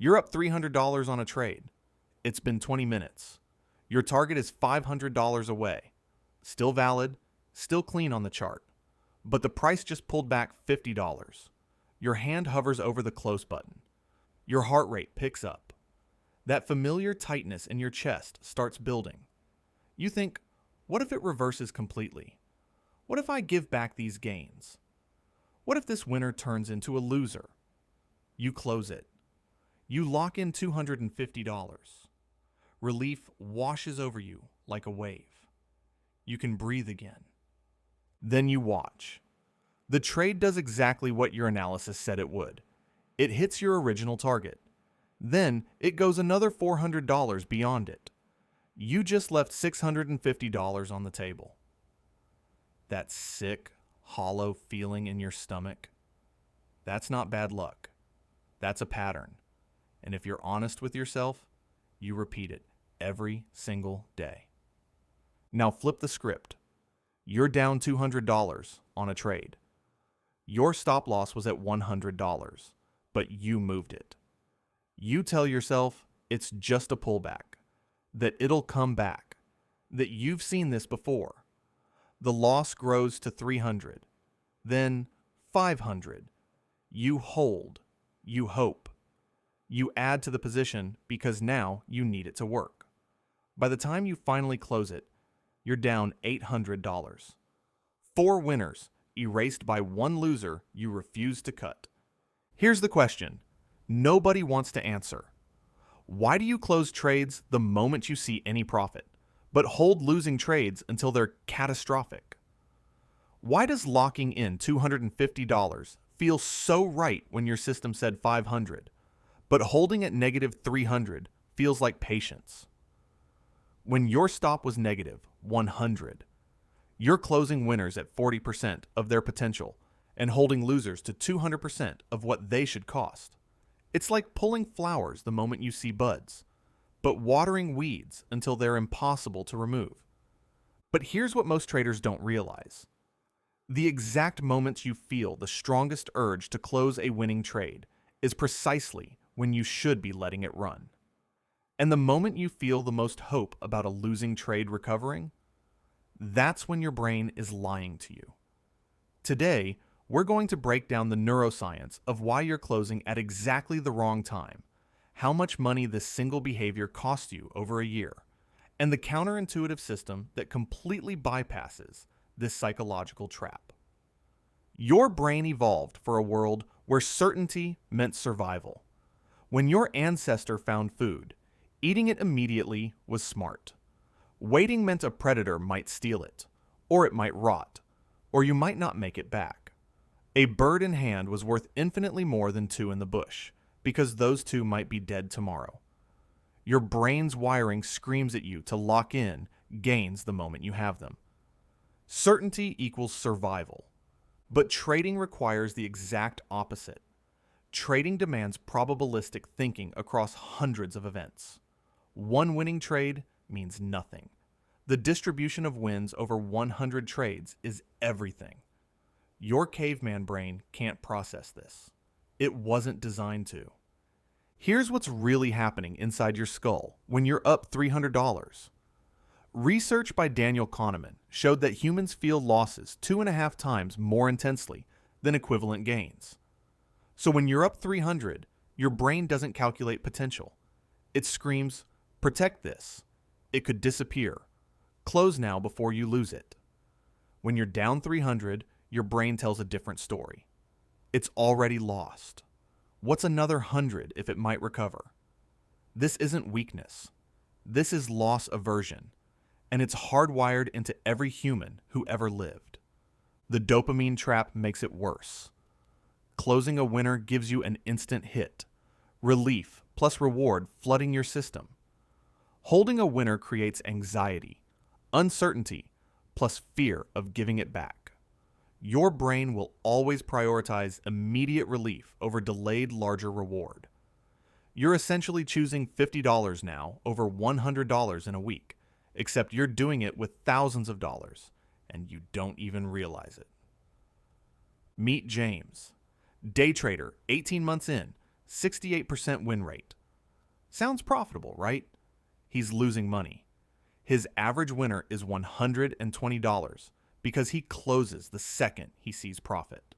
You're up $300 on a trade. It's been 20 minutes. Your target is $500 away. Still valid, still clean on the chart. But the price just pulled back $50. Your hand hovers over the close button. Your heart rate picks up. That familiar tightness in your chest starts building. You think, what if it reverses completely? What if I give back these gains? What if this winner turns into a loser? You close it. You lock in $250. Relief washes over you like a wave. You can breathe again. Then you watch. The trade does exactly what your analysis said it would. It hits your original target. Then it goes another $400 beyond it. You just left $650 on the table. That sick, hollow feeling in your stomach, that's not bad luck. That's a pattern. And if you're honest with yourself, you repeat it every single day. Now flip the script. You're down $200 on a trade. Your stop loss was at $100, but you moved it. You tell yourself it's just a pullback, that it'll come back, that you've seen this before. The loss grows to $300, then $500. You hold, you hope. You add to the position because now you need it to work. By the time you finally close it, you're down $800. 4 winners erased by 1 loser you refuse to cut. Here's the question nobody wants to answer. Why do you close trades the moment you see any profit, but hold losing trades until they're catastrophic? Why does locking in $250 feel so right when your system said $500, but holding at negative $300 feels like patience? When your stop was negative $100, you're closing winners at 40% of their potential and holding losers to 200% of what they should cost. It's like pulling flowers the moment you see buds, but watering weeds until they're impossible to remove. But here's what most traders don't realize. The exact moments you feel the strongest urge to close a winning trade is precisely when you should be letting it run. And the moment you feel the most hope about a losing trade recovering, that's when your brain is lying to you. Today, we're going to break down the neuroscience of why you're closing at exactly the wrong time, how much money this single behavior costs you over a year, and the counterintuitive system that completely bypasses this psychological trap. Your brain evolved for a world where certainty meant survival. When your ancestor found food, eating it immediately was smart. Waiting meant a predator might steal it, or it might rot, or you might not make it back. A bird in hand was worth infinitely more than 2 in the bush, because those 2 might be dead tomorrow. Your brain's wiring screams at you to lock in gains the moment you have them. Certainty equals survival, but trading requires the exact opposite. Trading demands probabilistic thinking across hundreds of events. 1 winning trade means nothing. The distribution of wins over 100 trades is everything. Your caveman brain can't process this. It wasn't designed to. Here's what's really happening inside your skull when you're up $300. Research by Daniel Kahneman showed that humans feel losses 2.5 times more intensely than equivalent gains. So when you're up 300, your brain doesn't calculate potential. It screams, protect this. It could disappear. Close now before you lose it. When you're down 300, your brain tells a different story. It's already lost. What's another 100 if it might recover? This isn't weakness. This is loss aversion, and it's hardwired into every human who ever lived. The dopamine trap makes it worse. Closing a winner gives you an instant hit, relief plus reward flooding your system. Holding a winner creates anxiety, uncertainty, plus fear of giving it back. Your brain will always prioritize immediate relief over delayed larger reward. You're essentially choosing $50 now over $100 in a week, except you're doing it with thousands of dollars, and you don't even realize it. Meet James. Day trader, 18 months in, 68% win rate. Sounds profitable, right? He's losing money. His average winner is $120 because he closes the second he sees profit.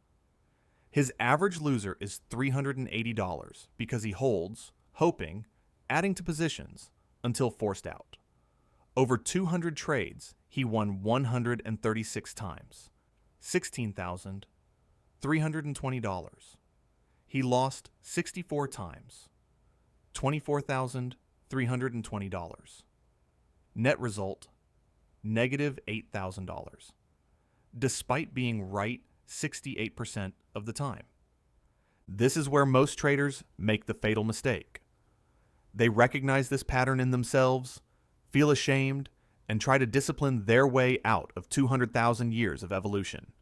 His average loser is $380 because he holds, hoping, adding to positions until forced out. Over 200 trades, he won 136 times, $16,320. He lost 64 times, $24,320. Net result, negative $8,000, despite being right 68% of the time. This is where most traders make the fatal mistake. They recognize this pattern in themselves, feel ashamed, and try to discipline their way out of 200,000 years of evolution.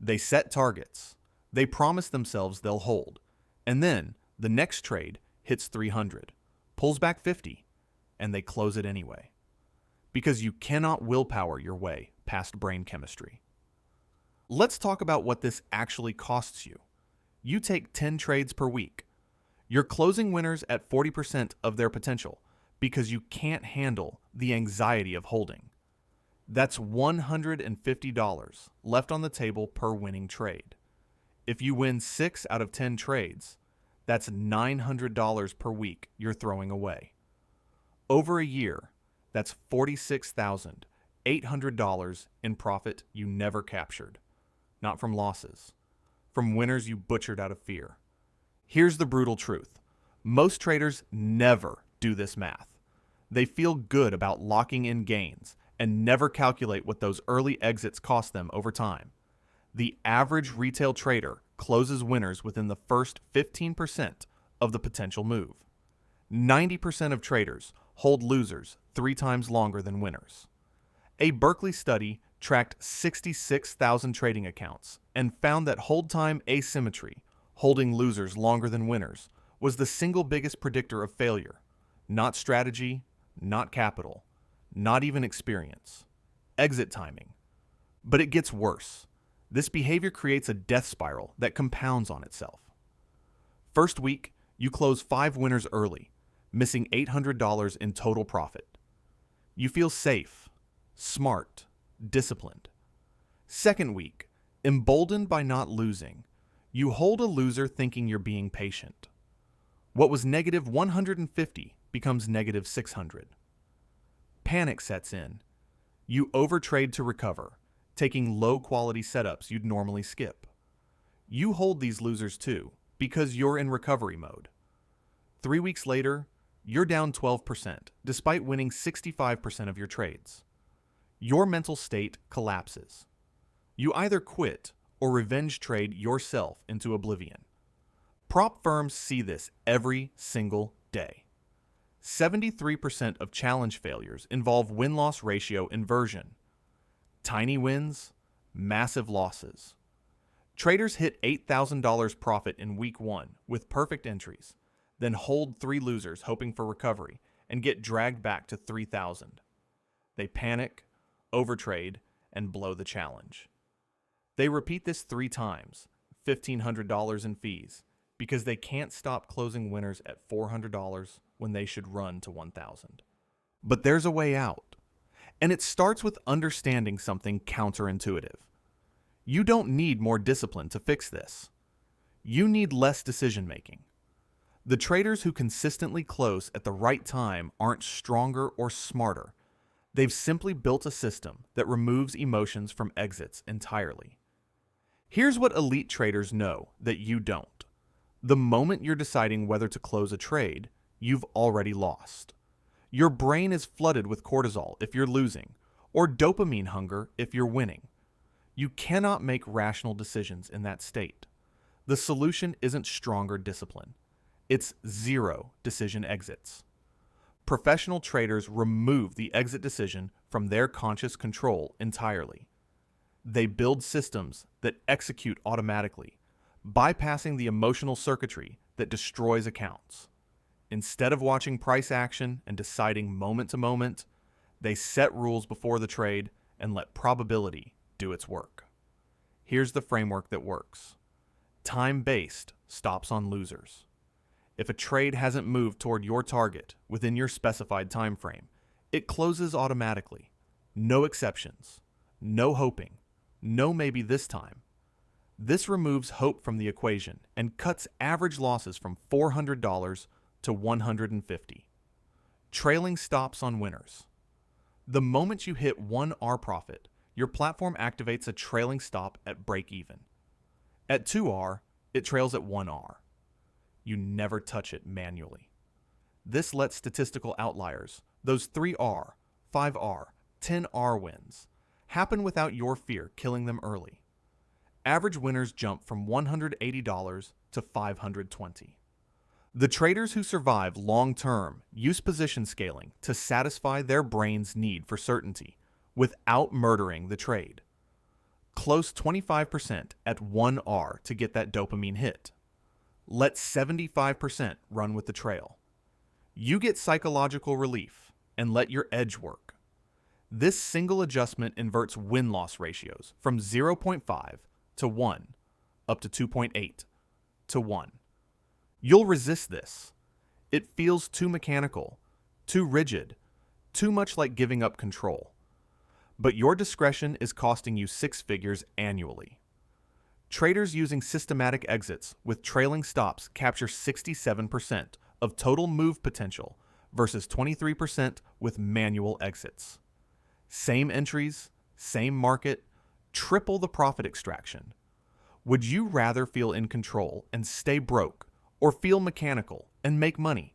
They set targets. They promise themselves they'll hold. And then the next trade hits 300, pulls back 50, and they close it anyway. Because you cannot willpower your way past brain chemistry. Let's talk about what this actually costs you. You take 10 trades per week. You're closing winners at 40% of their potential because you can't handle the anxiety of holding. That's $150 left on the table per winning trade. If you win 6 out of 10 trades, that's $900 per week you're throwing away. Over a year, that's $46,800 in profit you never captured. Not from losses, from winners you butchered out of fear. Here's the brutal truth. Most traders never do this math. They feel good about locking in gains and never calculate what those early exits cost them over time. The average retail trader closes winners within the first 15% of the potential move. 90% of traders hold losers 3 times longer than winners. A Berkeley study tracked 66,000 trading accounts and found that hold time asymmetry, holding losers longer than winners, was the single biggest predictor of failure. Not strategy, not capital, not even experience. Exit timing. But it gets worse. This behavior creates a death spiral that compounds on itself. First week, you close 5 winners early, missing $800 in total profit. You feel safe, smart, disciplined. Second week, emboldened by not losing, you hold a loser thinking you're being patient. What was negative 150 becomes negative 600. Panic sets in. You overtrade to recover, taking low-quality setups you'd normally skip. You hold these losers too, because you're in recovery mode. 3 weeks later, you're down 12%, despite winning 65% of your trades. Your mental state collapses. You either quit or revenge trade yourself into oblivion. Prop firms see this every single day. 73% of challenge failures involve win-loss ratio inversion. Tiny wins, massive losses. Traders hit $8,000 profit in week 1 with perfect entries, then hold 3 losers hoping for recovery and get dragged back to 3,000. They panic, overtrade, and blow the challenge. They repeat this 3 times, $1,500 in fees, because they can't stop closing winners at $400 when they should run to $1,000. But there's a way out, and it starts with understanding something counterintuitive. You don't need more discipline to fix this. You need less decision-making. The traders who consistently close at the right time aren't stronger or smarter. They've simply built a system that removes emotions from exits entirely. Here's what elite traders know that you don't. The moment you're deciding whether to close a trade, you've already lost. Your brain is flooded with cortisol if you're losing, or dopamine hunger if you're winning. You cannot make rational decisions in that state. The solution isn't stronger discipline. It's 0 decision exits. Professional traders remove the exit decision from their conscious control entirely. They build systems that execute automatically, bypassing the emotional circuitry that destroys accounts. Instead of watching price action and deciding moment to moment, they set rules before the trade and let probability do its work. Here's the framework that works. Time-based stops on losers. If a trade hasn't moved toward your target within your specified time frame, it closes automatically. No exceptions. No hoping. No maybe this time. This removes hope from the equation and cuts average losses from $400 to $150. Trailing stops on winners. The moment you hit 1R profit, your platform activates a trailing stop at break even. At 2R, it trails at 1R. You never touch it manually. This lets statistical outliers, those 3R, 5R, 10R wins, happen without your fear killing them early. Average winners jump from $180 to $520. The traders who survive long-term use position scaling to satisfy their brain's need for certainty without murdering the trade. Close 25% at 1R to get that dopamine hit. Let 75% run with the trail. You get psychological relief and let your edge work. This single adjustment inverts win-loss ratios from 0.5 to 1 up to 2.8 to 1. You'll resist this. It feels too mechanical, too rigid, too much like giving up control. But your discretion is costing you 6 figures annually. Traders using systematic exits with trailing stops capture 67% of total move potential versus 23% with manual exits. Same entries, same market, triple the profit extraction. Would you rather feel in control and stay broke, or feel mechanical and make money?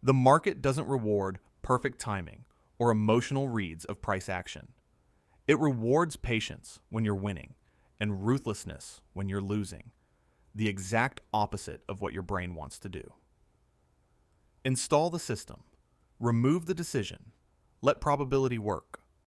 The market doesn't reward perfect timing or emotional reads of price action. It rewards patience when you're winning and ruthlessness when you're losing, the exact opposite of what your brain wants to do. Install the system, remove the decision, let probability work.